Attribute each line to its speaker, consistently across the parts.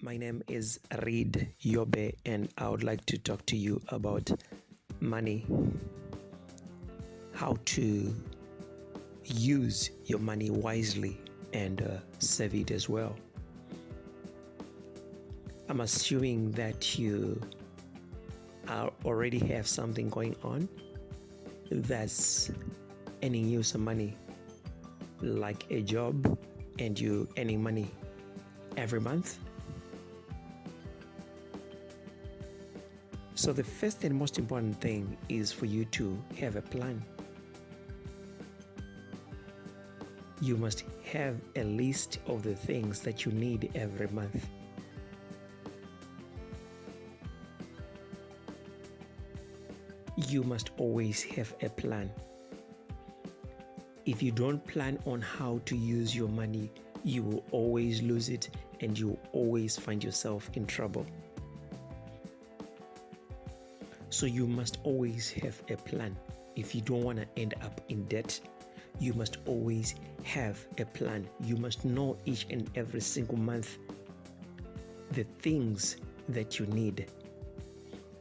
Speaker 1: My name is Reed Yobe, and I would like to talk to you about money, how to use your money wisely and save it as well. I'm assuming that you already have something going on that's earning you some money, like a job, and you earning money every month. So the first and most important thing is for you to have a plan. You must have a list of the things that you need every month. You must always have a plan. If you don't plan on how to use your money, you will always lose it and you will always find yourself in trouble. So you must always have a plan. If you don't want to end up in debt, you must always have a plan. You must know each and every single month the things that you need.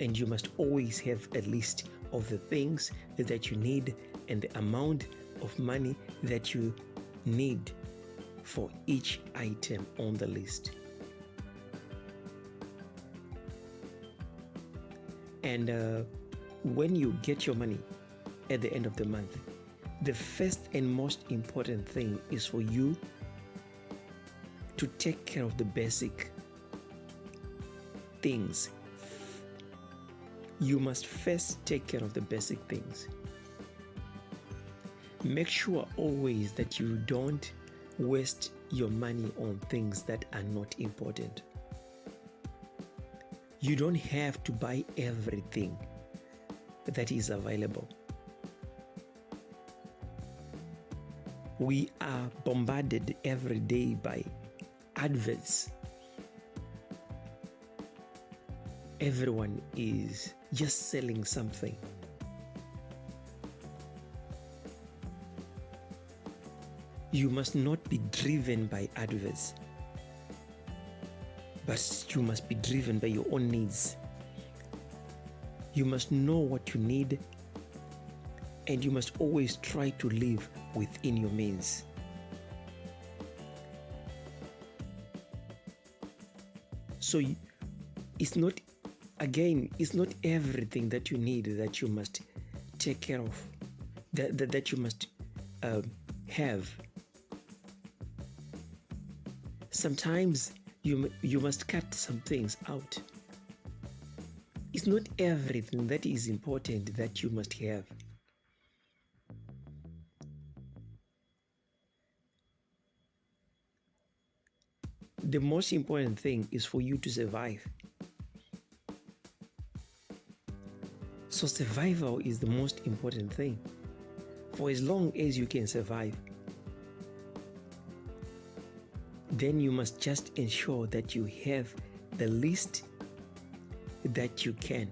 Speaker 1: And you must always have a list of the things that you need and the amount of money that you need for each item on the list. And when you get your money at the end of the month, the first and most important thing is for you to take care of the basic things. You must first take care of the basic things. Make sure always that you don't waste your money on things that are not important. You don't have to buy everything that is available. We are bombarded every day by adverts. Everyone is just selling something. You must not be driven by adverts, but you must be driven by your own needs. You must know what you need, and you must always try to live within your means. So it's not everything that you need that you must take care of, that you must have. Sometimes you must cut some things out. It's not everything that is important that you must have. The most important thing is for you to survive. So survival is the most important thing. For as long as you can survive, then you must just ensure that you have the least that you can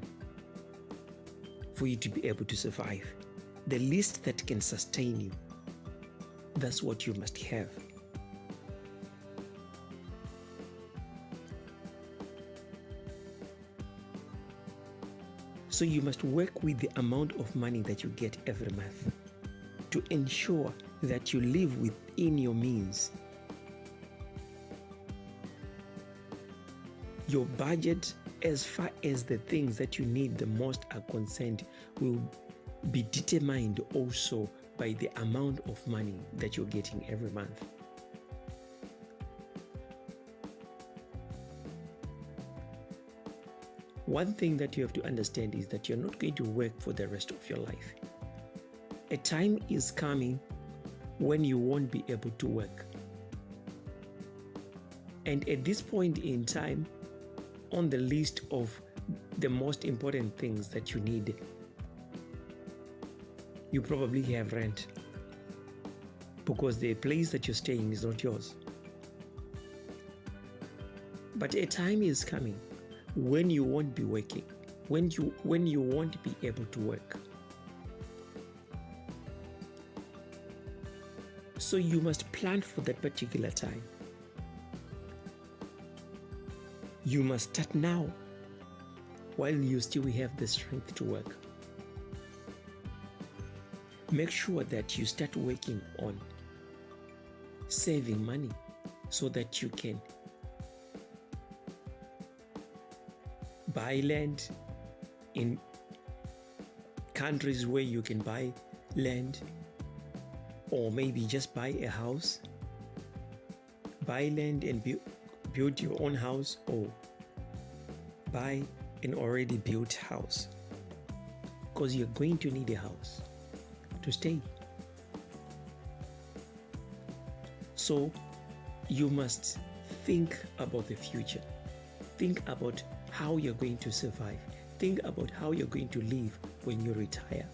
Speaker 1: for you to be able to survive. The least that can sustain you. That's what you must have. So you must work with the amount of money that you get every month to ensure that you live within your means. Your budget, as far as the things that you need the most are concerned, will be determined also by the amount of money that you're getting every month. One thing that you have to understand is that you're not going to work for the rest of your life. A time is coming when you won't be able to work. And at this point in time, on the list of the most important things that you need, you probably have rent, because the place that you're staying is not yours. But a time is coming when you won't be working, when you won't be able to work. So you must plan for that particular time. You must start now while you still have the strength to work. Make sure that you start working on saving money so that you can buy land in countries where you can buy land, or maybe just buy a house, buy land and build your own house, or buy an already built house, because you're going to need a house to stay. So you must think about the future. Think about how you're going to survive. Think about how you're going to live when you retire.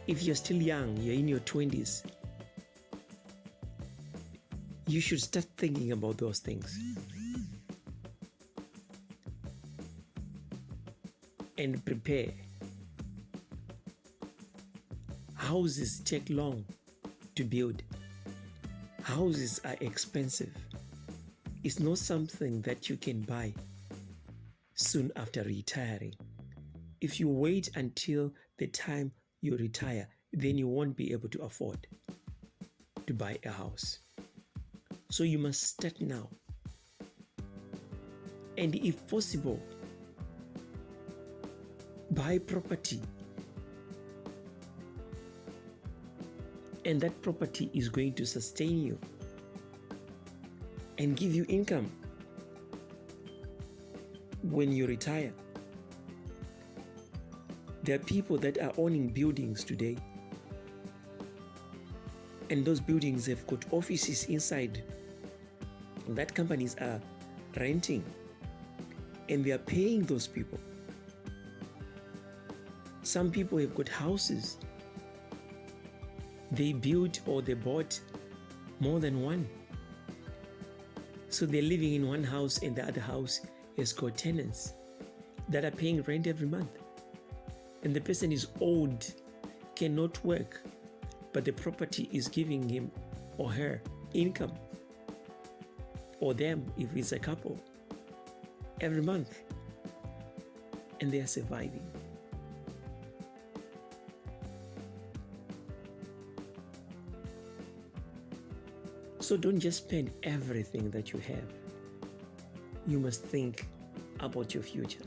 Speaker 1: If you're still young, you're in your 20s, you should start thinking about those things. And prepare. Houses take long to build. Houses are expensive. It's not something that you can buy soon after retiring. If you wait until the time you retire, then you won't be able to afford to buy a house. So you must start now. And if possible, buy property. And that property is going to sustain you and give you income when you retire. There are people that are owning buildings today, and those buildings have got offices inside that companies are renting, and they are paying those people. Some people have got houses. They built or they bought more than one. So they're living in one house and the other house has got tenants that are paying rent every month. And the person is old, cannot work, but the property is giving him or her income, or them if it's a couple, every month. And they are surviving. So don't just spend everything that you have. You must think about your future.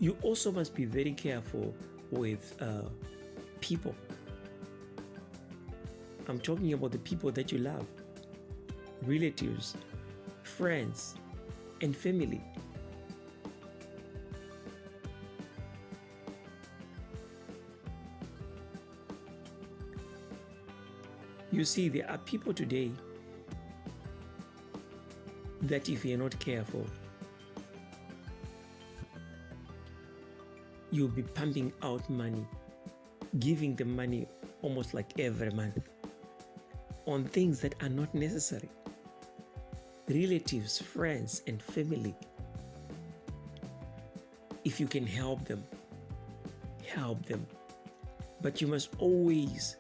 Speaker 1: You also must be very careful with people. I'm talking about the people that you love, relatives, friends, and family. You see, there are people today that if you're not careful, you'll be pumping out money, giving them money almost like every month on things that are not necessary. Relatives, friends, and family. If you can help them, help them. But you must always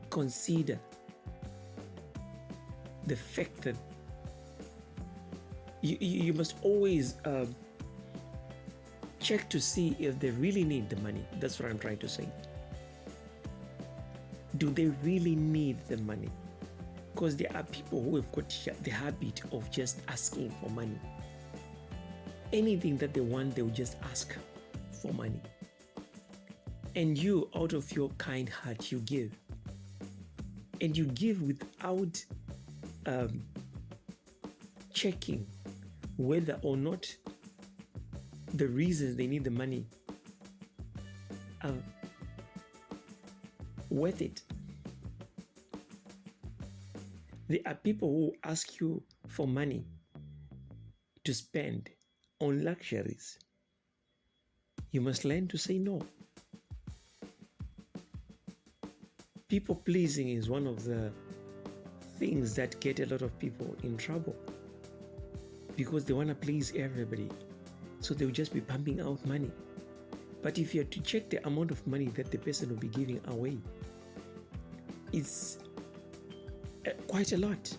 Speaker 1: consider the fact that you must always check to see if they really need the money. That's what I'm trying to say. Do they really need the money? Because there are people who have got the habit of just asking for money. Anything that they want, they'll just ask for money. And you, out of your kind heart, you give. And you give without checking whether or not the reasons they need the money are worth it. There are people who ask you for money to spend on luxuries. You must learn to say no. People pleasing is one of the things that get a lot of people in trouble, because they want to please everybody. So they'll just be pumping out money. But if you are to check the amount of money that the person will be giving away, it's quite a lot.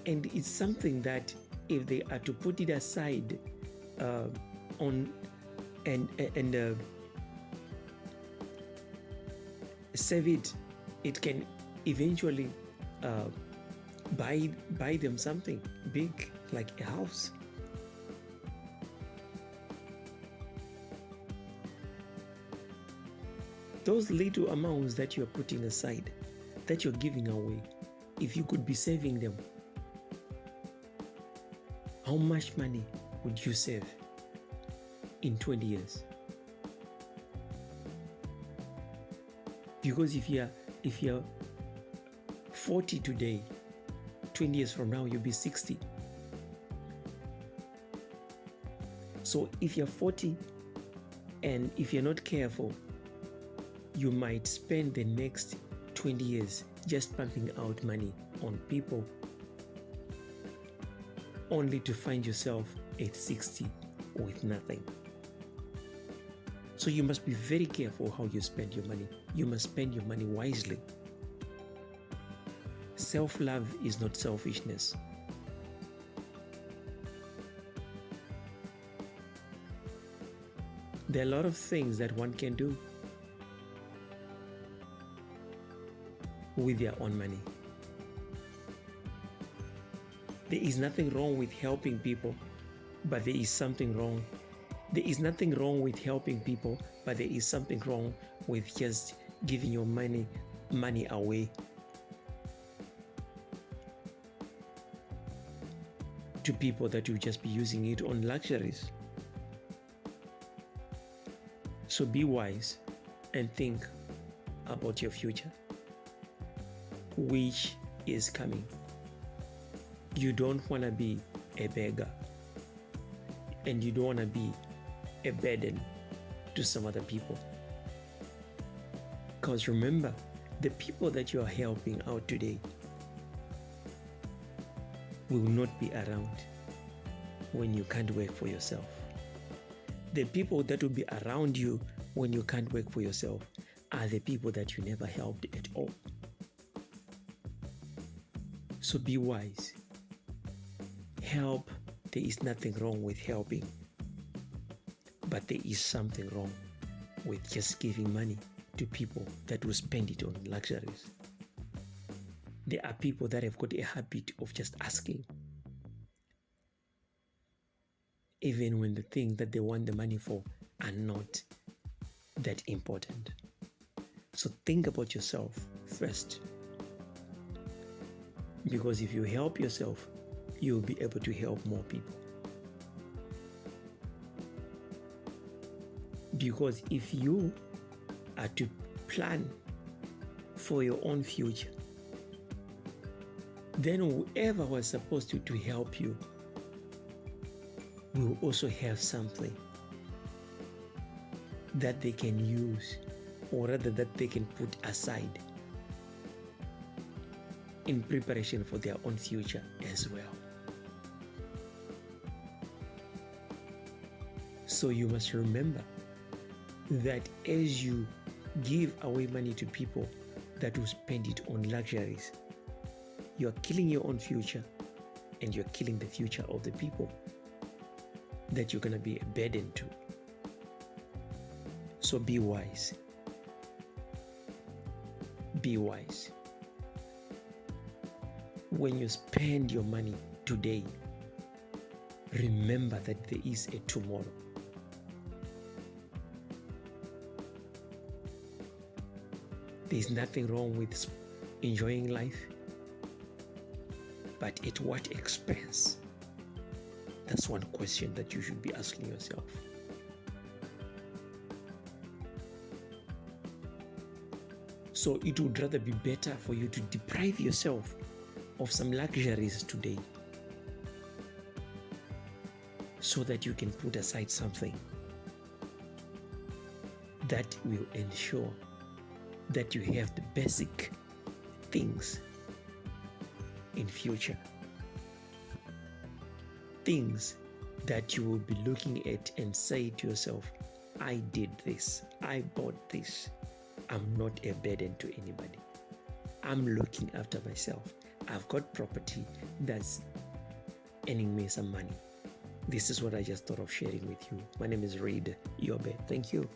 Speaker 1: And it's something that if they are to put it aside on and save it, it can eventually buy them something big like a house. Those little amounts that you're putting aside, that you're giving away, if you could be saving them, how much money would you save in 20 years? Because if you're 40 today, 20 years from now you'll be 60. So if you're 40 and if you're not careful, you might spend the next 20 years just pumping out money on people, only to find yourself at 60 with nothing. So you must be very careful how you spend your money. You must spend your money wisely. Self-love is not selfishness. There are a lot of things that one can do with their own money. There is nothing wrong with helping people, but there is something wrong. There is nothing wrong with helping people, but there is something wrong with just giving your money away to people that will just be using it on luxuries. So be wise and think about your future, which is coming. You don't want to be a beggar, and you don't want to be a burden to some other people. Because remember, the people that you are helping out today will not be around when you can't work for yourself. The people that will be around you when you can't work for yourself are the people that you never helped at all. So be wise. Help. There is nothing wrong with helping, but there is something wrong with just giving money to people that will spend it on luxuries. There are people that have got a habit of just asking, even when the things that they want the money for are not that important. So think about yourself first, because if you help yourself, you'll be able to help more people. Because if you are to plan for your own future, then whoever was supposed to help you will also have something that they can use, or rather that they can put aside in preparation for their own future as well. So you must remember that as you give away money to people that will spend it on luxuries, you are killing your own future, and you're killing the future of the people that you're going to be a burden to. So be wise. Be wise. When you spend your money today, remember that there is a tomorrow. There's nothing wrong with enjoying life, but at what expense? That's one question that you should be asking yourself. So it would rather be better for you to deprive yourself of some luxuries today, so that you can put aside something that will ensure that you have the basic things in future. Things that you will be looking at and say to yourself, I did this, I bought this, I'm not a burden to anybody. I'm looking after myself. I've got property that's earning me some money. This is what I just thought of sharing with you. My name is Reid Yobe. Thank you.